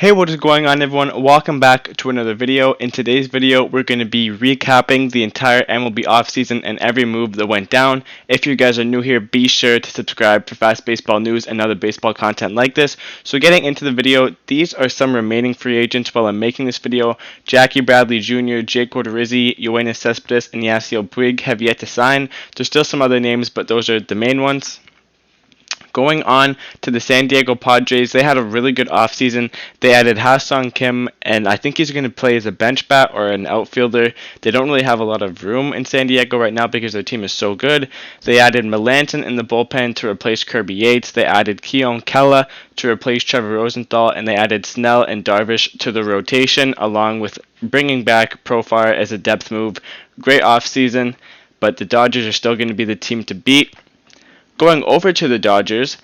Hey, what is going on, everyone? Welcome back to another video. In today's video, we're going to be recapping the entire MLB offseason and every move that went down. If you guys are new here, be sure to subscribe for fast baseball news and other baseball content like this. So getting into the video, these are some remaining free agents while I'm making this video. Jackie Bradley Jr., Jake Odorizzi, Yoenis Cespedes, and Yasiel Puig have yet to sign. There's still some other names, but those are the main ones. Going on to the San Diego Padres, they had a really good offseason. They added Ha-Seong Kim, and I think he's going to play as a bench bat or an outfielder. They don't really have a lot of room in San Diego right now because their team is so good. They added Melanson in the bullpen to replace Kirby Yates. They added Keon Kela to replace Trevor Rosenthal, and they added Snell and Darvish to the rotation, along with bringing back Profar as a depth move. Great offseason, but the Dodgers are still going to be the team to beat. Going over to the Dodgers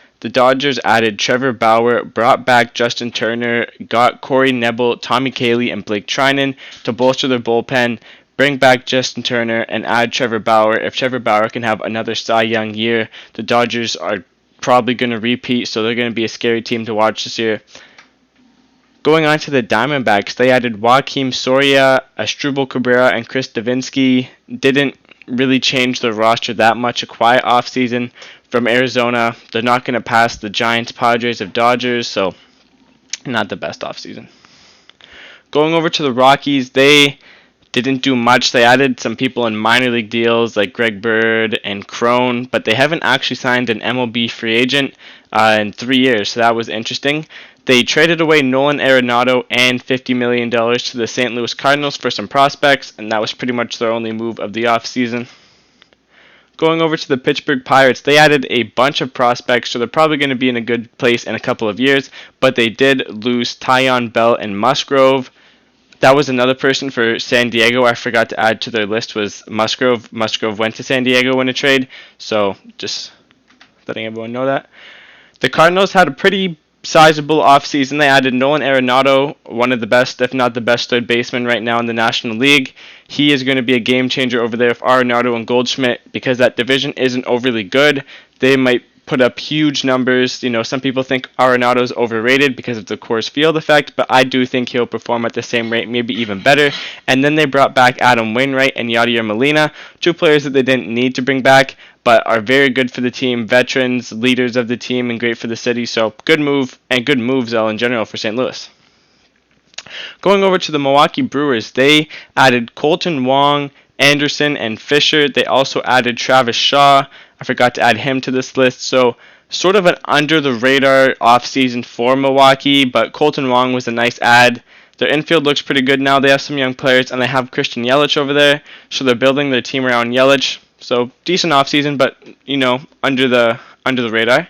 added Trevor Bauer, brought back Justin Turner, got Corey Nebel, Tommy Kahnle, and Blake Trinan to bolster their bullpen, bring back Justin Turner, and add Trevor Bauer. If Trevor Bauer can have another Cy Young year, the Dodgers are probably going to repeat, so they're going to be a scary team to watch this year. Going on to the Diamondbacks, they added Joakim Soria, Asdrubal Cabrera, and Chris Davinsky. Didn't really change their roster that much. A quiet offseason from Arizona. They're not going to pass the Giants, Padres, or Dodgers, so not the best offseason. Going over to the Rockies, they didn't do much. They added some people in minor league deals like Greg Bird and Crone, but they haven't actually signed an MLB free agent in 3 years, so that was interesting. They traded away Nolan Arenado and $50 million to the St. Louis Cardinals for some prospects, and that was pretty much their only move of the offseason. Going over to the Pittsburgh Pirates, they added a bunch of prospects, so they're probably going to be in a good place in a couple of years, but they did lose Tyon Bell and Musgrove. That was another person for San Diego I forgot to add to their list was Musgrove. Musgrove went to San Diego in a trade, so just letting everyone know that. The Cardinals had a pretty sizable offseason. They added Nolan Arenado, one of the best, if not the best, third baseman right now in the National League. He is going to be a game changer over there with Arenado and Goldschmidt because that division isn't overly good. They might put up huge numbers. You know, some people think Arenado is overrated because of the Coors Field effect, but I do think he'll perform at the same rate, maybe even better. And then they brought back Adam Wainwright and Yadier Molina, two players that they didn't need to bring back, but are very good for the team, veterans, leaders of the team, and great for the city. So good move, and good moves all in general for St. Louis. Going over to the Milwaukee Brewers, they added Colton Wong, Anderson, and Fisher. They also added Travis Shaw. I forgot to add him to this list. So sort of an under-the-radar offseason for Milwaukee, but Colton Wong was a nice add. Their infield looks pretty good now. They have some young players, and they have Christian Yelich over there. So they're building their team around Yelich. So decent offseason, but you know, under the radar.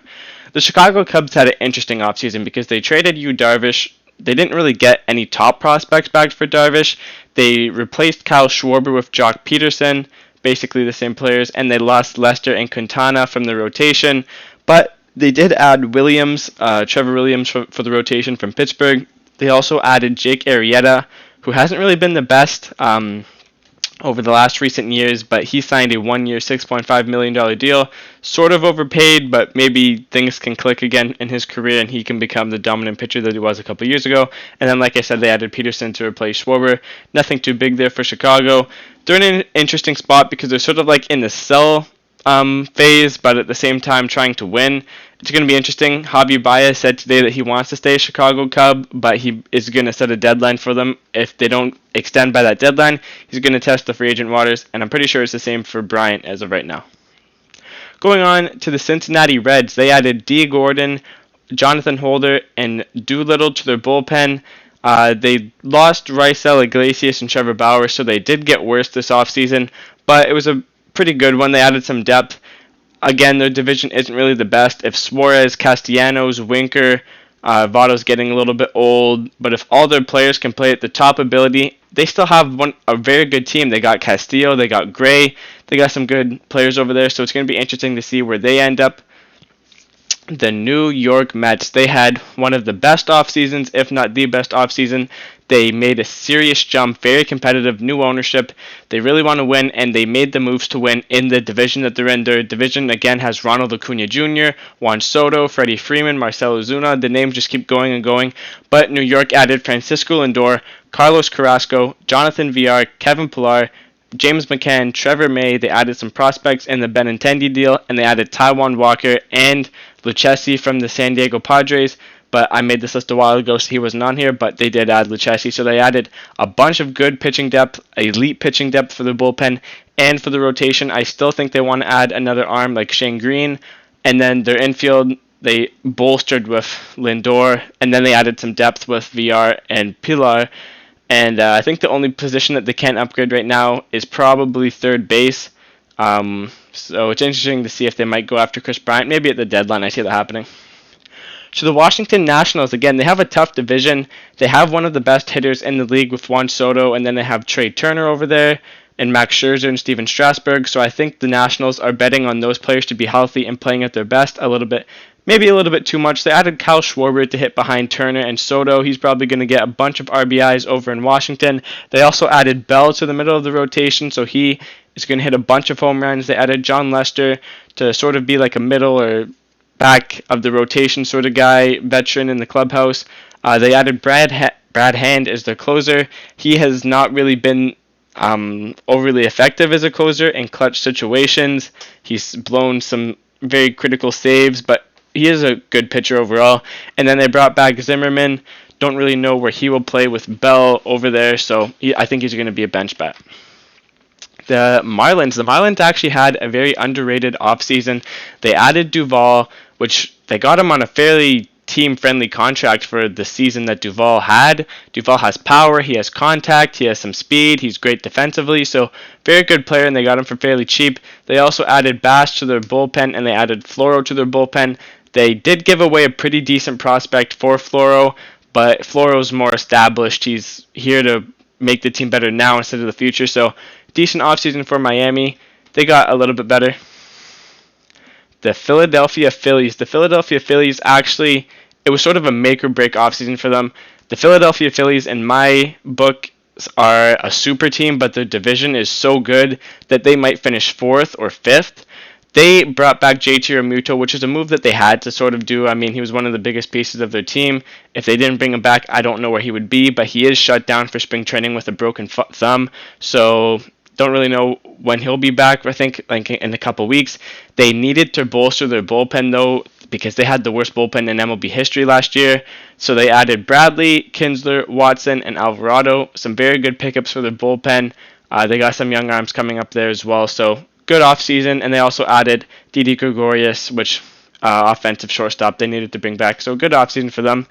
The Chicago Cubs had an interesting offseason because they traded Yu Darvish. They didn't really get any top prospects back for Darvish. They replaced Kyle Schwarber with Jock Peterson, basically the same players, and they lost Lester and Quintana from the rotation. But they did add Trevor Williams for the rotation from Pittsburgh. They also added Jake Arrieta, who hasn't really been the best over the last recent years, but he signed a 1-year, $6.5 million deal. Sort of overpaid, but maybe things can click again in his career and he can become the dominant pitcher that he was a couple years ago. And then, like I said, they added Peterson to replace Schwarber. Nothing too big there for Chicago. They're in an interesting spot because they're sort of like in the sell phase, but at the same time trying to win. It's going to be interesting. Javi Baez said today that he wants to stay a Chicago Cub, but he is going to set a deadline for them. If they don't extend by that deadline, he's going to test the free agent waters, and I'm pretty sure it's the same for Bryant as of right now. Going on to the Cincinnati Reds, they added D. Gordon, Jonathan Holder, and Doolittle to their bullpen. They lost Raisel Iglesias and Trevor Bauer, so they did get worse this offseason, but it was a pretty good one. They added some depth. Again, their division isn't really the best. If Suarez, Castellanos, Winker, Votto's getting a little bit old, but if all their players can play at the top ability, they still have a very good team. They got Castillo, they got Gray, they got some good players over there, so it's going to be interesting to see where they end up. the New York Mets. They had one of the best off seasons, if not the best off season. They made a serious jump, very competitive, new ownership. They really want to win, and they made the moves to win in the division that they're in. Their division, again, has Ronald Acuna Jr., Juan Soto, Freddie Freeman, Marcell Ozuna. The names just keep going and going. But New York added Francisco Lindor, Carlos Carrasco, Jonathan Villar, Kevin Pillar, James McCann, Trevor May. They added some prospects in the Benintendi deal, and they added Taijuan Walker and Lucchesi from the San Diego Padres. But I made this list a while ago, so he wasn't on here, but they did add Lucchesi. So they added a bunch of good pitching depth, elite pitching depth for the bullpen, and for the rotation. I still think they want to add another arm like Shane Green. And then their infield, they bolstered with Lindor, and then they added some depth with VR and Pilar. And I think the only position that they can't upgrade right now is probably third base. So it's interesting to see if they might go after Chris Bryant. Maybe at the deadline, I see that happening. So the Washington Nationals, again, they have a tough division. They have one of the best hitters in the league with Juan Soto, and then they have Trey Turner over there, and Max Scherzer and Steven Strasburg. So I think the Nationals are betting on those players to be healthy and playing at their best a little bit. Maybe a little bit too much. They added Kyle Schwarber to hit behind Turner and Soto. He's probably going to get a bunch of RBIs over in Washington. They also added Bell to the middle of the rotation, so he is going to hit a bunch of home runs. They added John Lester to sort of be like a middle or back of the rotation sort of guy, veteran in the clubhouse. They added Brad Hand as their closer. He has not really been overly effective as a closer in clutch situations. He's blown some very critical saves, but he is a good pitcher overall. And then they brought back Zimmerman. Don't really know where he will play with Bell over there, so I think he's going to be a bench bat. The Marlins actually had a very underrated offseason. They added Duvall, which they got him on a fairly team-friendly contract for the season that Duvall had. Duvall has power, he has contact, he has some speed, he's great defensively, so very good player, and they got him for fairly cheap. They also added Bass to their bullpen, and they added Floro to their bullpen. They did give away a pretty decent prospect for Floro, but Floro's more established. He's here to make the team better now instead of the future, so decent offseason for Miami. They got a little bit better. The Philadelphia Phillies. The Philadelphia Phillies actually, it was sort of a make or break offseason for them. The Philadelphia Phillies, in my book, are a super team, but their division is so good that they might finish 4th or 5th. They brought back JT Realmuto, which is a move that they had to sort of do. I mean, he was one of the biggest pieces of their team. If they didn't bring him back, I don't know where he would be, but he is shut down for spring training with a broken thumb. So don't really know when he'll be back. I think like in a couple weeks. They needed to bolster their bullpen, though, because they had the worst bullpen in MLB history last year. So they added Bradley, Kinsler, Watson, and Alvarado. Some very good pickups for their bullpen. They got some young arms coming up there as well. So good offseason, and they also added Didi Gregorius, which offensive shortstop they needed to bring back. So good offseason for them.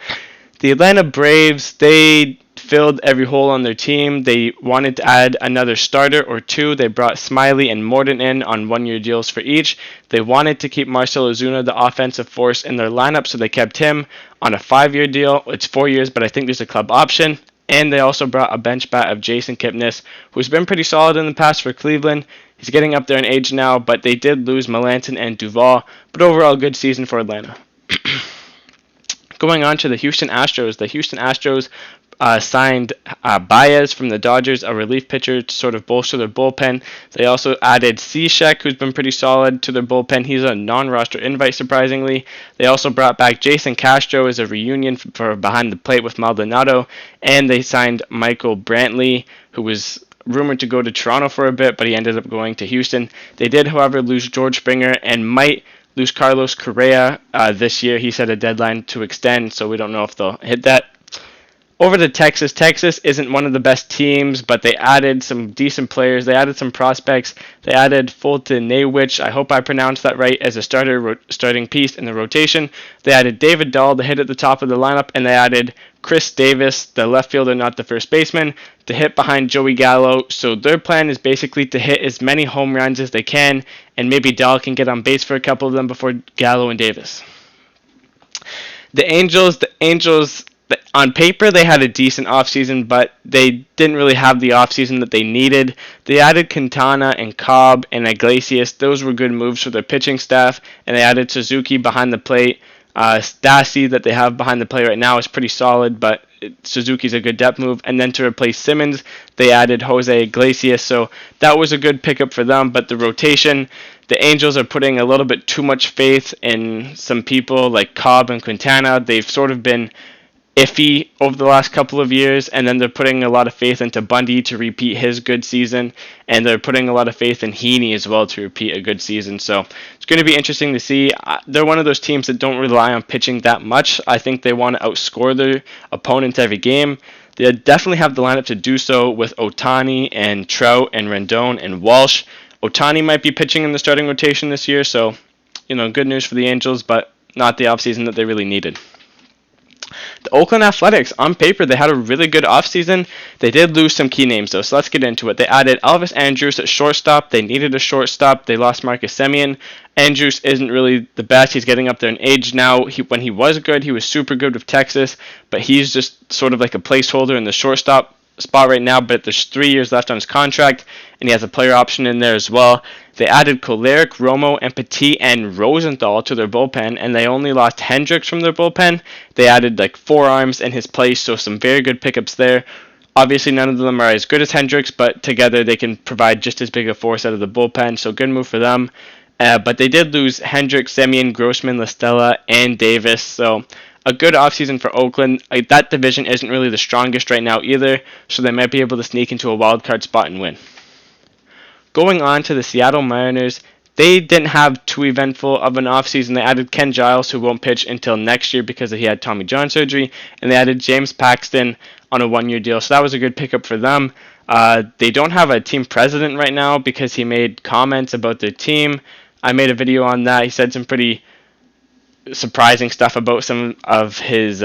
The Atlanta Braves, they filled every hole on their team. They wanted to add another starter or two. They brought Smiley and Morton in on one-year deals for each. They wanted to keep Marcell Ozuna, the offensive force, in their lineup, so they kept him on a 5-year deal. It's 4 years, but I think there's a club option. And they also brought a bench bat of Jason Kipnis, who's been pretty solid in the past for Cleveland. He's getting up there in age now, but they did lose Melanson and Duvall. But overall, good season for Atlanta. Going on to the Houston Astros. The Houston Astros signed Baez from the Dodgers, a relief pitcher, to sort of bolster their bullpen. They also added Cishek, who's been pretty solid, to their bullpen. He's a non-roster invite, surprisingly. They also brought back Jason Castro as a reunion for behind the plate with Maldonado, and they signed Michael Brantley, who was rumored to go to Toronto for a bit, but he ended up going to Houston. They did, however, lose George Springer and might lose Carlos Correa this year. He set a deadline to extend, so we don't know if they'll hit that. Over to Texas. Texas isn't one of the best teams, but they added some decent players. They added some prospects. They added Fulton Nawich, I hope I pronounced that right, as a starting piece in the rotation. They added David Dahl to hit at the top of the lineup, and they added Chris Davis, the left fielder, not the first baseman, to hit behind Joey Gallo. So their plan is basically to hit as many home runs as they can, and maybe Dahl can get on base for a couple of them before Gallo and Davis. The Angels, On paper, they had a decent offseason, but they didn't really have the offseason that they needed. They added Quintana and Cobb and Iglesias. Those were good moves for their pitching staff, and they added Suzuki behind the plate. Stassi that they have behind the plate right now is pretty solid, but Suzuki's a good depth move. And then to replace Simmons, they added Jose Iglesias, so that was a good pickup for them. But the rotation, the Angels are putting a little bit too much faith in some people like Cobb and Quintana. They've sort of been iffy over the last couple of years, and then they're putting a lot of faith into Bundy to repeat his good season, and they're putting a lot of faith in Heaney as well to repeat a good season. So it's going to be interesting to see. They're one of those teams that don't rely on pitching that much. I think they want to outscore their opponents every game. They definitely have the lineup to do so with Ohtani and Trout and Rendon and Walsh. Ohtani might be pitching in the starting rotation this year, so good news for the Angels, but not the offseason that they really needed. The Oakland Athletics, on paper, they had a really good offseason. They did lose some key names, though, so let's get into it. They added Elvis Andrus at shortstop. They needed a shortstop. They lost Marcus Semien. Andrus isn't really the best. He's getting up there in age now. When he was good, he was super good with Texas, but he's just sort of like a placeholder in the shortstop spot right now, but there's 3 years left on his contract, and he has a player option in there as well. They added Kolarek, Romo, and Petit and Rosenthal to their bullpen, and they only lost Hendricks from their bullpen. They added like 4 arms in his place, so some very good pickups there. Obviously, none of them are as good as Hendricks, but together they can provide just as big a force out of the bullpen, so good move for them. But they did lose Hendricks, Semien, Grossman, LaStella, and Davis, so a good offseason for Oakland. That division isn't really the strongest right now either, so they might be able to sneak into a wild card spot and win. Going on to the Seattle Mariners, they didn't have too eventful of an offseason. They added Ken Giles, who won't pitch until next year because he had Tommy John surgery, and they added James Paxton on a 1-year deal, so that was a good pickup for them. They don't have a team president right now because he made comments about their team. I made a video on that. He said some pretty surprising stuff about some of his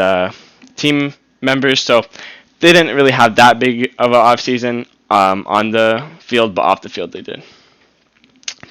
team members, so they didn't really have that big of an offseason on the field, but off the field they did.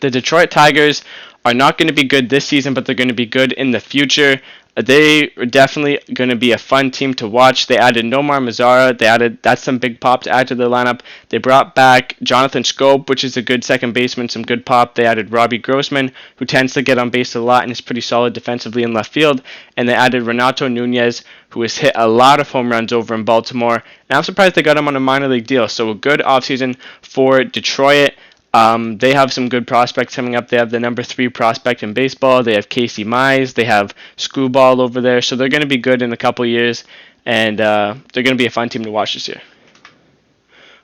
The Detroit Tigers are not going to be good this season, but they're going to be good in the future. They are definitely going to be a fun team to watch. They added Nomar Mazara. That's some big pop to add to their lineup. They brought back Jonathan Schoop, which is a good second baseman, some good pop. They added Robbie Grossman, who tends to get on base a lot and is pretty solid defensively in left field. And they added Renato Nunez, who has hit a lot of home runs over in Baltimore. And I'm surprised they got him on a minor league deal. So a good offseason for Detroit. They have some good prospects coming up. They have the number 3 prospect in baseball. They have Casey Mize. They have Screwball over there. So they're going to be good in a couple years, and they're going to be a fun team to watch this year.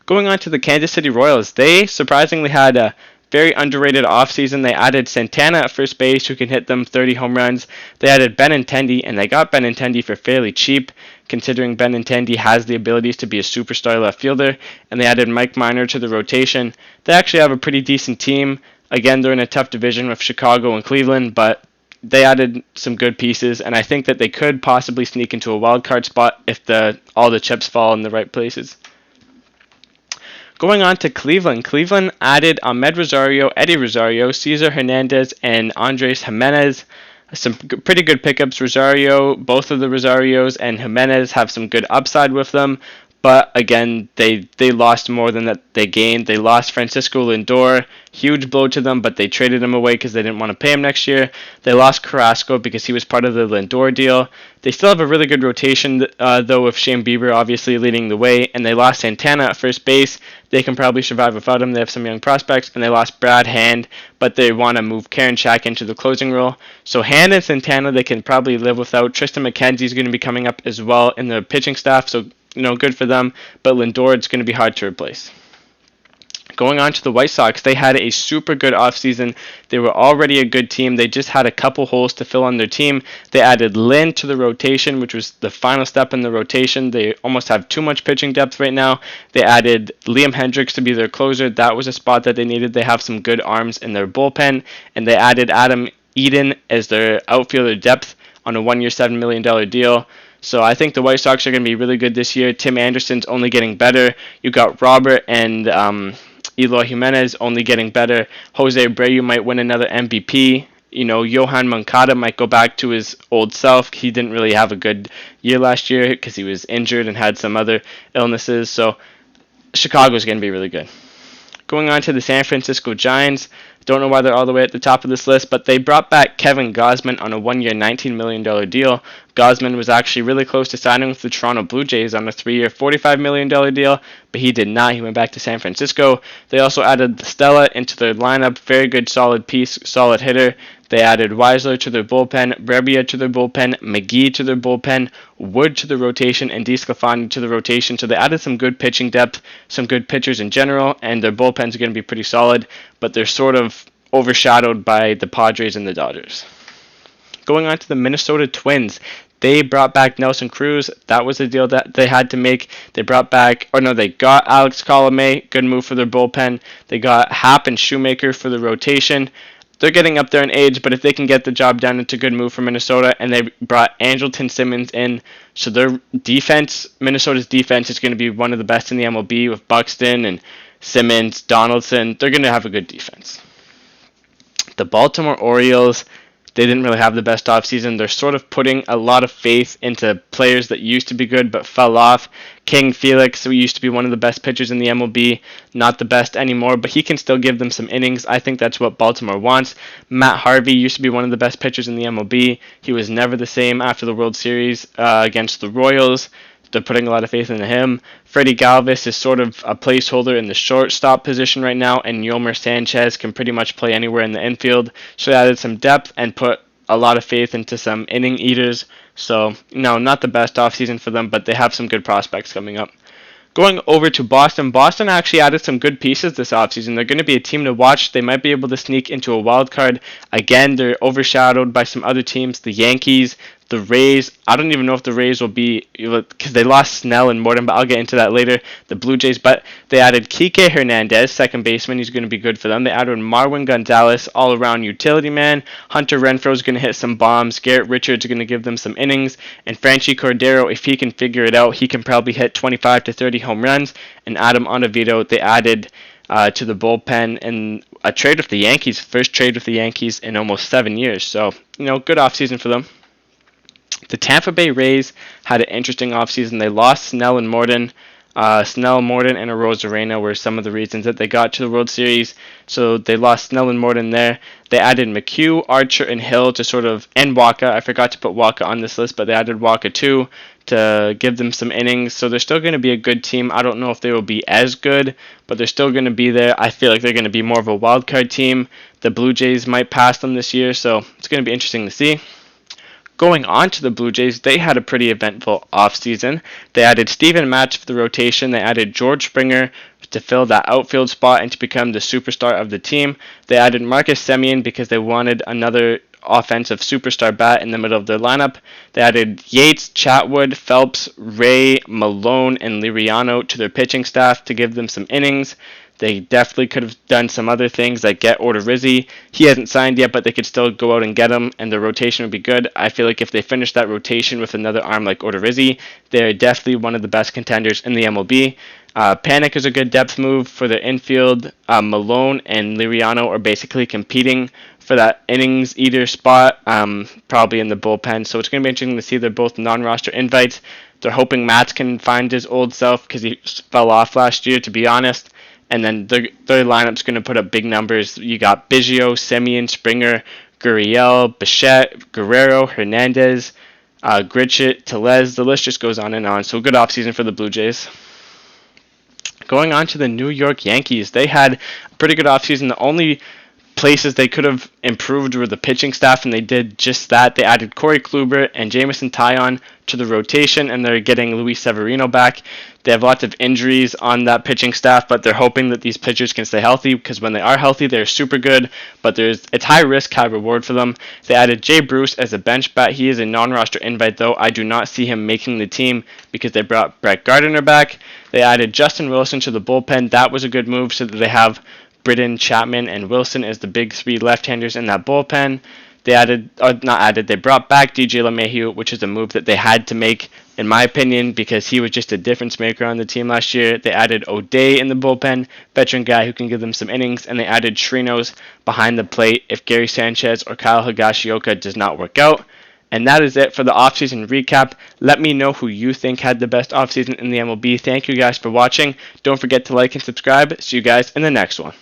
Going on to the Kansas City Royals, they surprisingly had a very underrated offseason. They added Santana at first base, who can hit them 30 home runs. They added Benintendi, and they got Benintendi for fairly cheap, considering Benintendi has the abilities to be a superstar left fielder. And they added Mike Minor to the rotation. They actually have a pretty decent team. Again, they're in a tough division with Chicago and Cleveland, but they added some good pieces, and I think that they could possibly sneak into a wild card spot if all the chips fall in the right places. Going on to Cleveland. Cleveland added Ahmed Rosario, Eddie Rosario, Cesar Hernandez, and Andres Jimenez. Some pretty good pickups. Both of the Rosarios and Jimenez have some good upside with them. But again, they lost more than that they gained. They lost Francisco Lindor, huge blow to them, but they traded him away because they didn't want to pay him next year. They lost Carrasco because he was part of the Lindor deal. They still have a really good rotation, though, with Shane Bieber obviously leading the way, and they lost Santana at first base. They can probably survive without him. They have some young prospects, and they lost Brad Hand, but they want to move Karinchak into the closing role. So Hand and Santana they can probably live without. Tristan McKenzie is going to be coming up as well in the pitching staff, so good for them, but Lindor, it's going to be hard to replace. Going on to the White Sox, they had a super good offseason. They were already a good team. They just had a couple holes to fill on their team. They added Lynn to the rotation, which was the final step in the rotation. They almost have too much pitching depth right now. They added Liam Hendricks to be their closer. That was a spot that they needed. They have some good arms in their bullpen, and they added Adam Eden as their outfielder depth on a 1-year, $7 million deal. So I think the White Sox are going to be really good this year. Tim Anderson's only getting better. You got Robert and Eloy Jimenez only getting better. Jose Abreu might win another MVP Johan Moncada might go back to his old self. He didn't really have a good year last year because he was injured and had some other illnesses. So Chicago's going to be really good. Going on to the San Francisco Giants. Don't know why they're all the way at the top of this list, but they brought back Kevin Gausman on a one-year, $19 million deal. Gausman was actually really close to signing with the Toronto Blue Jays on a three-year, $45 million deal, but he did not. He went back to San Francisco. They also added Stella into their lineup. Very good, solid piece, solid hitter. They added Weisler to their bullpen, Brebbia to their bullpen, McGee to their bullpen, Wood to the rotation, and DeSclafani to the rotation. So they added some good pitching depth, some good pitchers in general, and their bullpens are going to be pretty solid, but they're sort of overshadowed by the Padres and the Dodgers. Going on to the Minnesota Twins. They brought back Nelson Cruz. That was the deal that they had to make. They got Alex Colomé. Good move for their bullpen. They got Happ and Shoemaker for the rotation. They're getting up there in age, but if they can get the job done, it's a good move for Minnesota. And they brought Andrelton Simmons in. So their defense, Minnesota's defense, is going to be one of the best in the MLB with Buxton and Simmons, Donaldson. They're going to have a good defense. The Baltimore Orioles, they didn't really have the best offseason. They're sort of putting a lot of faith into players that used to be good but fell off. King Felix, who used to be one of the best pitchers in the MLB, not the best anymore, but he can still give them some innings. I think that's what Baltimore wants. Matt Harvey used to be one of the best pitchers in the MLB. He was never the same after the World Series against the Royals. They're putting a lot of faith into him. Freddie Galvis is sort of a placeholder in the shortstop position right now, and Yomer Sanchez can pretty much play anywhere in the infield. So they added some depth and put a lot of faith into some inning eaters. So, no, not the best offseason for them, but they have some good prospects coming up. Going over to Boston. Boston actually added some good pieces this offseason. They're going to be a team to watch. They might be able to sneak into a wild card. Again, they're overshadowed by some other teams. The Yankees, the Rays. I don't even know if the Rays will be, because they lost Snell and Morton, but I'll get into that later. The Blue Jays, but they added Kike Hernandez, second baseman. He's going to be good for them. They added Marwin Gonzalez, all-around utility man. Hunter Renfroe is going to hit some bombs. Garrett Richards is going to give them some innings. And Franchi Cordero, if he can figure it out, he can probably hit 25 to 30 home runs. And Adam Ottavino, they added to the bullpen in a trade with the Yankees, first trade with the Yankees in almost 7 years. So, good offseason for them. The Tampa Bay Rays had an interesting offseason. They lost Snell and Morton. Snell, Morton, and Arozarena were some of the reasons that they got to the World Series. So they lost Snell and Morton there. They added McHugh, Archer, and Hill to and Waka. I forgot to put Waka on this list, but they added Waka too to give them some innings. So they're still going to be a good team. I don't know if they will be as good, but they're still going to be there. I feel like they're going to be more of a wild card team. The Blue Jays might pass them this year, so it's going to be interesting to see. Going on to the Blue Jays, they had a pretty eventful offseason. They added Steven Matz for the rotation. They added George Springer to fill that outfield spot and to become the superstar of the team. They added Marcus Semien because they wanted another offensive superstar bat in the middle of their lineup. They added Yates, Chatwood, Phelps, Ray, Malone, and Liriano to their pitching staff to give them some innings. They definitely could have done some other things like get Odorizzi. He hasn't signed yet, but they could still go out and get him, and the rotation would be good. I feel like if they finish that rotation with another arm like Odorizzi, they're definitely one of the best contenders in the MLB. Panic is a good depth move for their infield. Malone and Liriano are basically competing for that innings eater spot, probably in the bullpen. So it's going to be interesting to see. They're both non-roster invites. They're hoping Matz can find his old self because he fell off last year, to be honest. And then their lineup's going to put up big numbers. You got Biggio, Semien, Springer, Gurriel, Bichette, Guerrero, Hernandez, Gritchett, Tellez. The list just goes on and on. So good offseason for the Blue Jays. Going on to the New York Yankees. They had a pretty good offseason. The only places they could have improved were the pitching staff, and they did just that. They added Corey Kluber and Jameson Taillon to the rotation, and they're getting Luis Severino back. They have lots of injuries on that pitching staff, but they're hoping that these pitchers can stay healthy, because when they are healthy, they're super good, but it's high risk, high reward for them. They added Jay Bruce as a bench bat. He is a non-roster invite, though. I do not see him making the team because they brought Brett Gardner back. They added Justin Wilson to the bullpen. That was a good move so that they have Britton, Chapman, and Wilson as the big three left-handers in that bullpen. They brought back DJ LeMahieu, which is a move that they had to make in my opinion, because he was just a difference maker on the team last year. They added O'Day in the bullpen, veteran guy who can give them some innings, and they added Trinos behind the plate if Gary Sanchez or Kyle Higashioka does not work out. And that is it for the offseason recap. Let me know who you think had the best offseason in the MLB. Thank you guys for watching. Don't forget to like and subscribe. See you guys in the next one.